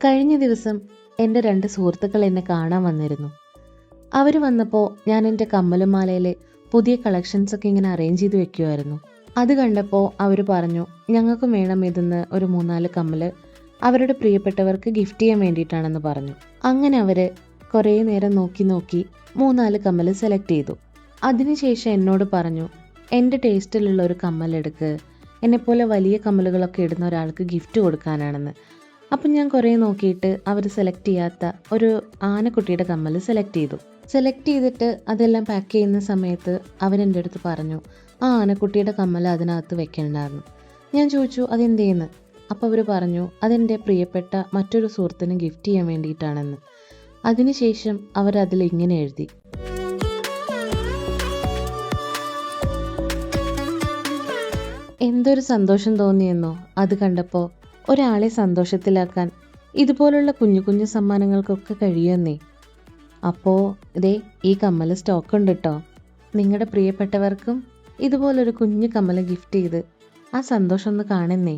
കഴിഞ്ഞ ദിവസം എൻ്റെ 2 സുഹൃത്തുക്കൾ എന്നെ കാണാൻ വന്നിരുന്നു. അവർ വന്നപ്പോൾ ഞാൻ എൻ്റെ കമ്മലുമാലയിലെ പുതിയ കളക്ഷൻസ് ഒക്കെ ഇങ്ങനെ അറേഞ്ച് ചെയ്ത് വെക്കുമായിരുന്നു. അത് കണ്ടപ്പോൾ അവർ പറഞ്ഞു, ഞങ്ങൾക്കും വേണം ഇതെന്ന് ഒരു 3-4 കമ്മല് അവരുടെ പ്രിയപ്പെട്ടവർക്ക് ഗിഫ്റ്റ് ചെയ്യാൻ വേണ്ടിയിട്ടാണെന്ന് പറഞ്ഞു. അങ്ങനെ അവർ കുറേ നേരം നോക്കി 3-4 കമ്മല് സെലക്ട് ചെയ്തു. അതിനുശേഷം എന്നോട് പറഞ്ഞു, എൻ്റെ ടേസ്റ്റിലുള്ള ഒരു കമ്മലെടുക്ക്, എന്നെപ്പോലെ വലിയ കമ്മലുകളൊക്കെ ഇടുന്ന ഒരാൾക്ക് ഗിഫ്റ്റ് കൊടുക്കാനാണെന്ന്. അപ്പം ഞാൻ കുറേ നോക്കിയിട്ട് അവർ സെലക്ട് ചെയ്യാത്ത ഒരു ആനക്കുട്ടിയുടെ കമ്മൽ സെലക്ട് ചെയ്തിട്ട് അതെല്ലാം പാക്ക് ചെയ്യുന്ന സമയത്ത് അവരെൻ്റെ അടുത്ത് പറഞ്ഞു, ആ ആനക്കുട്ടിയുടെ കമ്മൽ അതിനകത്ത് വെക്കണ്ടായിരുന്നു. ഞാൻ ചോദിച്ചു അതെന്തേന്ന്. അപ്പോൾ അവർ പറഞ്ഞു, അതെൻ്റെ പ്രിയപ്പെട്ട മറ്റൊരു സുഹൃത്തിന് ഗിഫ്റ്റ് ചെയ്യാൻ വേണ്ടിയിട്ടാണെന്ന്. അതിനുശേഷം അവരതിൽ ഇങ്ങനെ എഴുതി, എന്തൊരു സന്തോഷം തോന്നിയെന്നോ അത് കണ്ടപ്പോൾ. ഒരാളെ സന്തോഷത്തിലാക്കാൻ ഇതുപോലുള്ള കുഞ്ഞു കുഞ്ഞു സമ്മാനങ്ങൾക്കൊക്കെ കഴിയുമെന്നേ. അപ്പോൾ ഈ കമ്മൽ സ്റ്റോക്ക് ഉണ്ട് കേട്ടോ. നിങ്ങളുടെ പ്രിയപ്പെട്ടവർക്കും ഇതുപോലൊരു കുഞ്ഞു കമ്മൽ ഗിഫ്റ്റ് ചെയ്ത് ആ സന്തോഷം ഒന്ന് കാണുന്നേ.